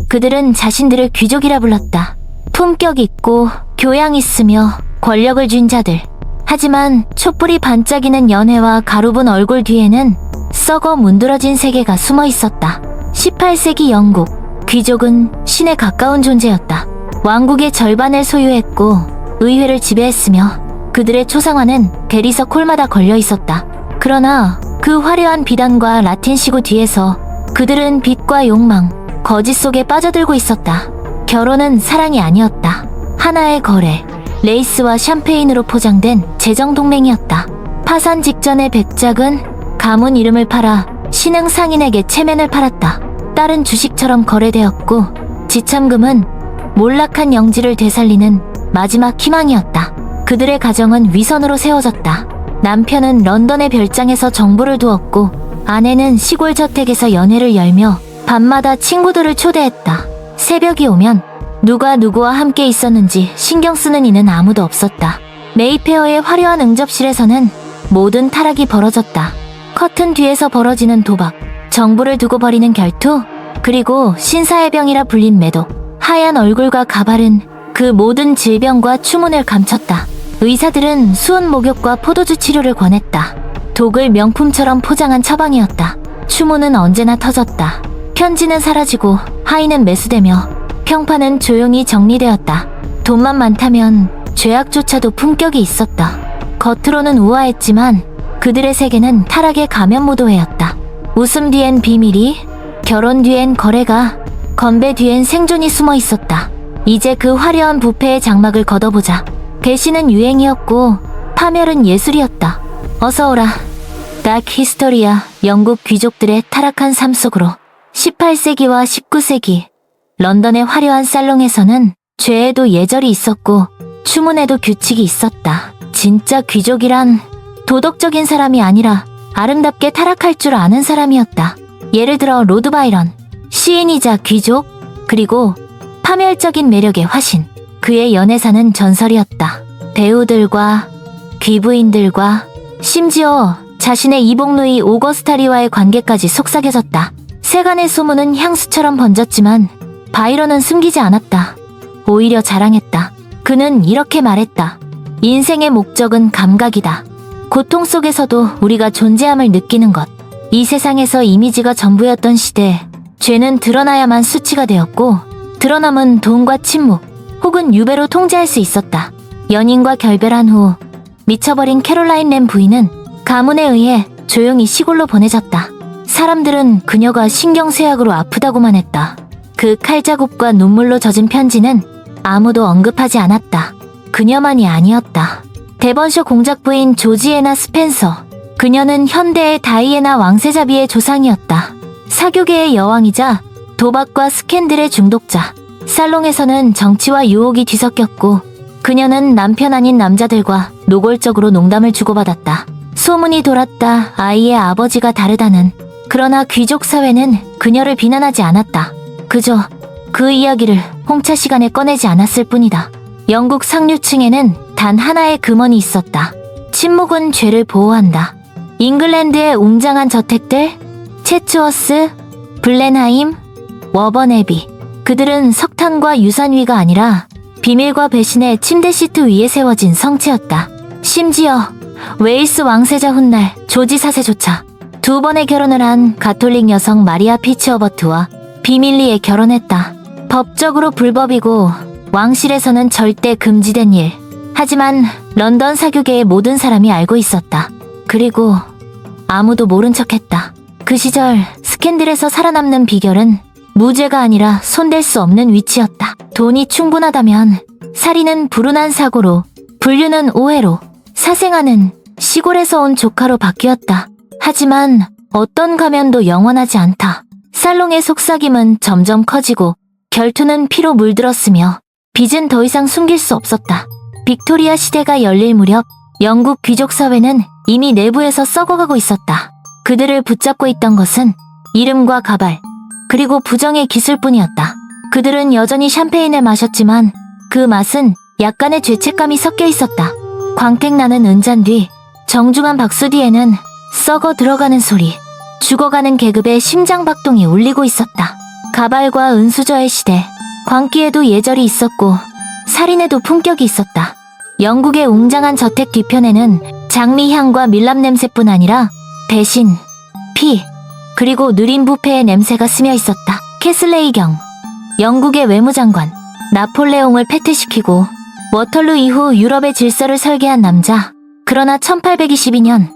그들은 자신들을 귀족이라 불렀다. 품격 있고 교양 있으며 권력을 쥔 자들. 하지만 촛불이 반짝이는 연회와 가로분 얼굴 뒤에는 썩어 문드러진 세계가 숨어 있었다. 18세기 영국, 귀족은 신에 가까운 존재였다. 왕국의 절반을 소유했고 의회를 지배했으며 그들의 초상화는 대리석 홀마다 걸려 있었다. 그러나 그 화려한 비단과 라틴 시구 뒤에서 그들은 빛과 욕망, 거짓 속에 빠져들고 있었다. 결혼은 사랑이 아니었다. 하나의 거래, 레이스와 샴페인으로 포장된 재정동맹이었다. 파산 직전의 백작은 가문 이름을 팔아 신흥 상인에게 체면을 팔았다. 딸은 주식처럼 거래되었고 지참금은 몰락한 영지를 되살리는 마지막 희망이었다. 그들의 가정은 위선으로 세워졌다. 남편은 런던의 별장에서 정보를 두었고 아내는 시골 저택에서 연회를 열며 밤마다 친구들을 초대했다. 새벽이 오면 누가 누구와 함께 있었는지 신경 쓰는 이는 아무도 없었다. 메이페어의 화려한 응접실에서는 모든 타락이 벌어졌다. 커튼 뒤에서 벌어지는 도박, 정보를 두고 벌이는 결투, 그리고 신사의 병이라 불린 매도. 하얀 얼굴과 가발은 그 모든 질병과 추문을 감췄다. 의사들은 수은 목욕과 포도주 치료를 권했다. 독을 명품처럼 포장한 처방이었다. 추문은 언제나 터졌다. 편지는 사라지고 하인은 매수되며 평판은 조용히 정리되었다. 돈만 많다면 죄악조차도 품격이 있었다. 겉으로는 우아했지만 그들의 세계는 타락의 가면무도회였다. 웃음 뒤엔 비밀이, 결혼 뒤엔 거래가, 건배 뒤엔 생존이 숨어 있었다. 이제 그 화려한 부패의 장막을 걷어보자. 배신은 유행이었고 파멸은 예술이었다. 어서오라. 닥 히스토리아. 영국 귀족들의 타락한 삶 속으로. 18세기와 19세기 런던의 화려한 살롱에서는 죄에도 예절이 있었고 추문에도 규칙이 있었다. 진짜 귀족이란 도덕적인 사람이 아니라 아름답게 타락할 줄 아는 사람이었다. 예를 들어 로드 바이런, 시인이자 귀족, 그리고 파멸적인 매력의 화신. 그의 연애사는 전설이었다. 배우들과 귀부인들과 심지어 자신의 이복누이 오거스타리와의 관계까지 속삭여졌다. 세간의 소문은 향수처럼 번졌지만 바이런은 숨기지 않았다. 오히려 자랑했다. 그는 이렇게 말했다. 인생의 목적은 감각이다. 고통 속에서도 우리가 존재함을 느끼는 것. 이 세상에서 이미지가 전부였던 시대에 죄는 드러나야만 수치가 되었고 드러남은 돈과 침묵 혹은 유배로 통제할 수 있었다. 연인과 결별한 후 미쳐버린 캐롤라인 램 부인은 가문에 의해 조용히 시골로 보내졌다. 사람들은 그녀가 신경쇠약으로 아프다고만 했다. 그 칼자국과 눈물로 젖은 편지는 아무도 언급하지 않았다. 그녀만이 아니었다. 데번셔 공작 부인 조지애나 스펜서. 그녀는 현대의 다이애나 왕세자비의 조상이었다. 사교계의 여왕이자 도박과 스캔들의 중독자. 살롱에서는 정치와 유혹이 뒤섞였고 그녀는 남편 아닌 남자들과 노골적으로 농담을 주고받았다. 소문이 돌았다. 아이의 아버지가 다르다는. 그러나 귀족 사회는 그녀를 비난하지 않았다. 그저 그 이야기를 홍차 시간에 꺼내지 않았을 뿐이다. 영국 상류층에는 단 하나의 금원이 있었다. 침묵은 죄를 보호한다. 잉글랜드의 웅장한 저택들, 채츠워스, 블렌하임, 워버네비. 그들은 석탄과 유산위가 아니라 비밀과 배신의 침대 시트 위에 세워진 성체였다. 심지어 웨일스 왕세자 훗날 조지 4세조차 2번의 결혼을 한 가톨릭 여성 마리아 피츠허버트와 비밀리에 결혼했다. 법적으로 불법이고 왕실에서는 절대 금지된 일. 하지만 런던 사교계의 모든 사람이 알고 있었다. 그리고 아무도 모른 척했다. 그 시절 스캔들에서 살아남는 비결은 무죄가 아니라 손댈 수 없는 위치였다. 돈이 충분하다면 살인은 불운한 사고로, 불륜은 오해로, 사생아는 시골에서 온 조카로 바뀌었다. 하지만 어떤 가면도 영원하지 않다. 살롱의 속삭임은 점점 커지고 결투는 피로 물들었으며 빚은 더 이상 숨길 수 없었다. 빅토리아 시대가 열릴 무렵 영국 귀족 사회는 이미 내부에서 썩어가고 있었다. 그들을 붙잡고 있던 것은 이름과 가발, 그리고 부정의 기술뿐이었다. 그들은 여전히 샴페인을 마셨지만 그 맛은 약간의 죄책감이 섞여 있었다. 광택나는 은잔 뒤, 정중한 박수 뒤에는 썩어 들어가는 소리, 죽어가는 계급의 심장박동이 울리고 있었다. 가발과 은수저의 시대, 광기에도 예절이 있었고 살인에도 품격이 있었다. 영국의 웅장한 저택 뒤편에는 장미향과 밀랍 냄새뿐 아니라 배신, 피, 그리고 느린 부패의 냄새가 스며 있었다. 캐슬레이경, 영국의 외무장관, 나폴레옹을 패퇴시키고 워털루 이후 유럽의 질서를 설계한 남자. 그러나 1822년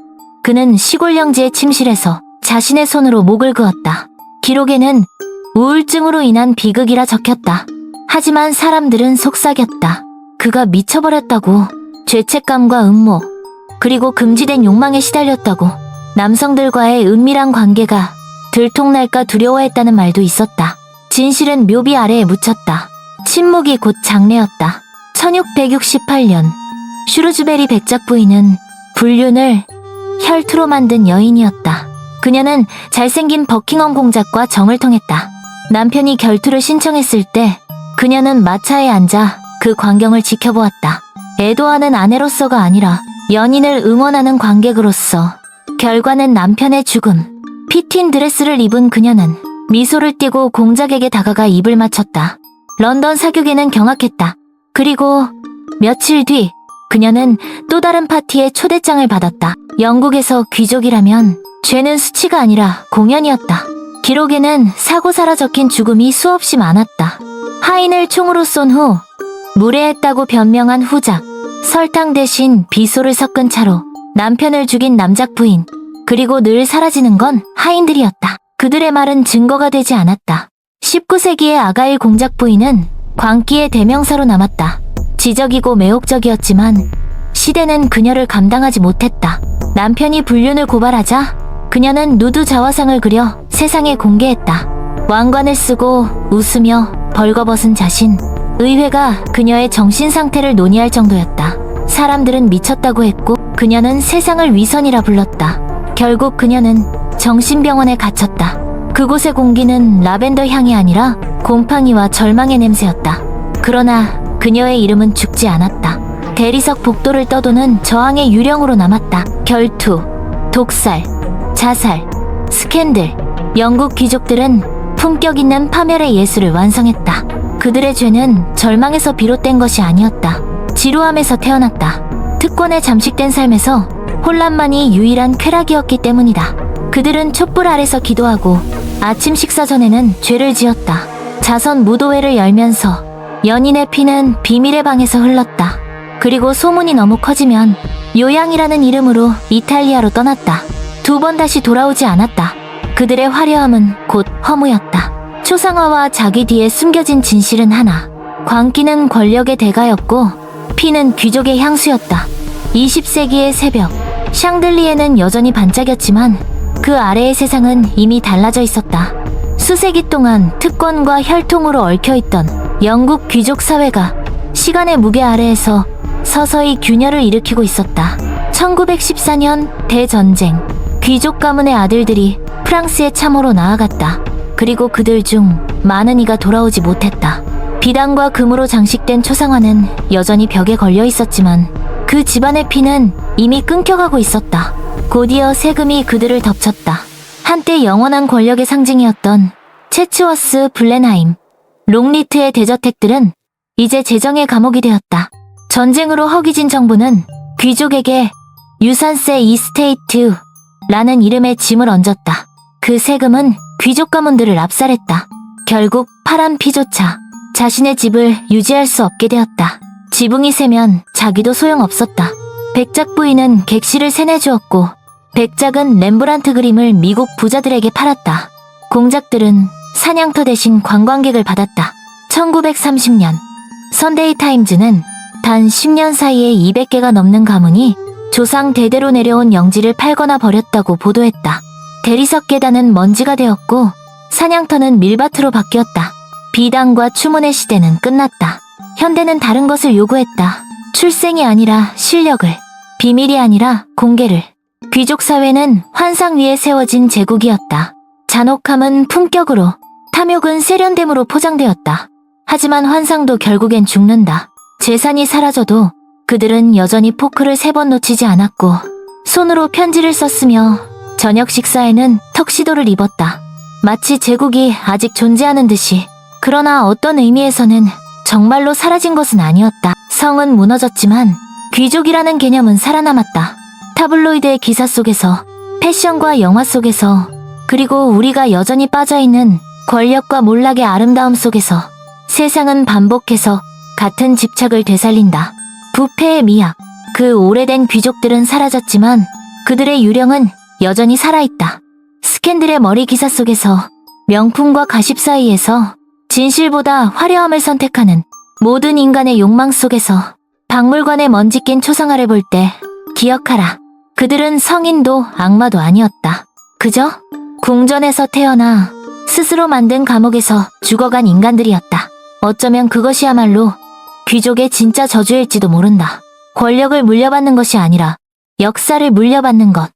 그는 시골 영지에 침실해서 자신의 손으로 목을 그었다. 기록에는 우울증으로 인한 비극이라 적혔다. 하지만 사람들은 속삭였다. 그가 미쳐버렸다고. 죄책감과 음모, 그리고 금지된 욕망에 시달렸다고. 남성들과의 은밀한 관계가 들통날까 두려워했다는 말도 있었다. 진실은 묘비 아래에 묻혔다. 침묵이 곧 장래였다. 1668년 슈루즈베리 백작 부인은 불륜을 혈투로 만든 여인이었다. 그녀는 잘생긴 버킹엄 공작과 정을 통했다. 남편이 결투를 신청했을 때 그녀는 마차에 앉아 그 광경을 지켜보았다. 애도하는 아내로서가 아니라 연인을 응원하는 관객으로서. 결과는 남편의 죽음. 피튄 드레스를 입은 그녀는 미소를 띠고 공작에게 다가가 입을 맞췄다. 런던 사교계는 경악했다. 그리고 며칠 뒤 그녀는 또 다른 파티에 초대장을 받았다. 영국에서 귀족이라면 죄는 수치가 아니라 공연이었다. 기록에는 사고사라 적힌 죽음이 수없이 많았다. 하인을 총으로 쏜 후 무례했다고 변명한 후작, 설탕 대신 비소를 섞은 차로 남편을 죽인 남작 부인, 그리고 늘 사라지는 건 하인들이었다. 그들의 말은 증거가 되지 않았다. 19세기의 아가일 공작 부인은 광기의 대명사로 남았다. 지적이고 매혹적이었지만 시대는 그녀를 감당하지 못했다. 남편이 불륜을 고발하자 그녀는 누드 자화상을 그려 세상에 공개했다. 왕관을 쓰고 웃으며 벌거벗은 자신. 의회가 그녀의 정신 상태를 논의할 정도였다. 사람들은 미쳤다고 했고 그녀는 세상을 위선이라 불렀다. 결국 그녀는 정신병원에 갇혔다. 그곳의 공기는 라벤더 향이 아니라 곰팡이와 절망의 냄새였다. 그러나 그녀의 이름은 죽지 않았다. 대리석 복도를 떠도는 저항의 유령으로 남았다. 결투, 독살, 자살, 스캔들. 영국 귀족들은 품격 있는 파멸의 예술을 완성했다. 그들의 죄는 절망에서 비롯된 것이 아니었다. 지루함에서 태어났다. 특권에 잠식된 삶에서 혼란만이 유일한 쾌락이었기 때문이다. 그들은 촛불 아래서 기도하고 아침 식사 전에는 죄를 지었다. 자선 무도회를 열면서 연인의 피는 비밀의 방에서 흘렀다. 그리고 소문이 너무 커지면 요양이라는 이름으로 이탈리아로 떠났다. 2번 다시 돌아오지 않았다. 그들의 화려함은 곧 허무였다. 초상화와 자기 뒤에 숨겨진 진실은 하나. 광기는 권력의 대가였고 피는 귀족의 향수였다. 20세기의 새벽, 샹들리에는 여전히 반짝였지만 그 아래의 세상은 이미 달라져 있었다. 수세기 동안 특권과 혈통으로 얽혀있던 영국 귀족 사회가 시간의 무게 아래에서 서서히 균열을 일으키고 있었다. 1914년 대전쟁, 귀족 가문의 아들들이 프랑스에 참호로 나아갔다. 그리고 그들 중 많은 이가 돌아오지 못했다. 비단과 금으로 장식된 초상화는 여전히 벽에 걸려 있었지만 그 집안의 피는 이미 끊겨가고 있었다. 곧이어 세금이 그들을 덮쳤다. 한때 영원한 권력의 상징이었던 체츠워스 블렌하임, 롱리트의 대저택들은 이제 재정의 감옥이 되었다. 전쟁으로 허기진 정부는 귀족에게 유산세 이스테이트라는 이름의 짐을 얹었다. 그 세금은 귀족 가문들을 압살했다. 결국 파란 피조차 자신의 집을 유지할 수 없게 되었다. 지붕이 세면 자기도 소용없었다. 백작 부인은 객실을 세내주었고 백작은 렘브란트 그림을 미국 부자들에게 팔았다. 공작들은 사냥터 대신 관광객을 받았다. 1930년 선데이 타임즈는 단 10년 사이에 200개가 넘는 가문이 조상 대대로 내려온 영지를 팔거나 버렸다고 보도했다. 대리석 계단은 먼지가 되었고 사냥터는 밀밭으로 바뀌었다. 비단과 추문의 시대는 끝났다. 현대는 다른 것을 요구했다. 출생이 아니라 실력을, 비밀이 아니라 공개를. 귀족 사회는 환상 위에 세워진 제국이었다. 잔혹함은 품격으로, 탐욕은 세련됨으로 포장되었다. 하지만 환상도 결국엔 죽는다. 재산이 사라져도 그들은 여전히 포크를 3번 놓치지 않았고 손으로 편지를 썼으며 저녁 식사에는 턱시도를 입었다. 마치 제국이 아직 존재하는 듯이. 그러나 어떤 의미에서는 정말로 사라진 것은 아니었다. 성은 무너졌지만 귀족이라는 개념은 살아남았다. 타블로이드의 기사 속에서, 패션과 영화 속에서, 그리고 우리가 여전히 빠져있는 권력과 몰락의 아름다움 속에서 세상은 반복해서 같은 집착을 되살린다. 부패의 미학. 그 오래된 귀족들은 사라졌지만 그들의 유령은 여전히 살아있다. 스캔들의 머리 기사 속에서 명품과 가십 사이에서 진실보다 화려함을 선택하는 모든 인간의 욕망 속에서 박물관의 먼지 낀 초상 아래 볼 때 기억하라. 그들은 성인도 악마도 아니었다. 그저 궁전에서 태어나 스스로 만든 감옥에서 죽어간 인간들이었다. 어쩌면 그것이야말로 귀족의 진짜 저주일지도 모른다. 권력을 물려받는 것이 아니라 역사를 물려받는 것.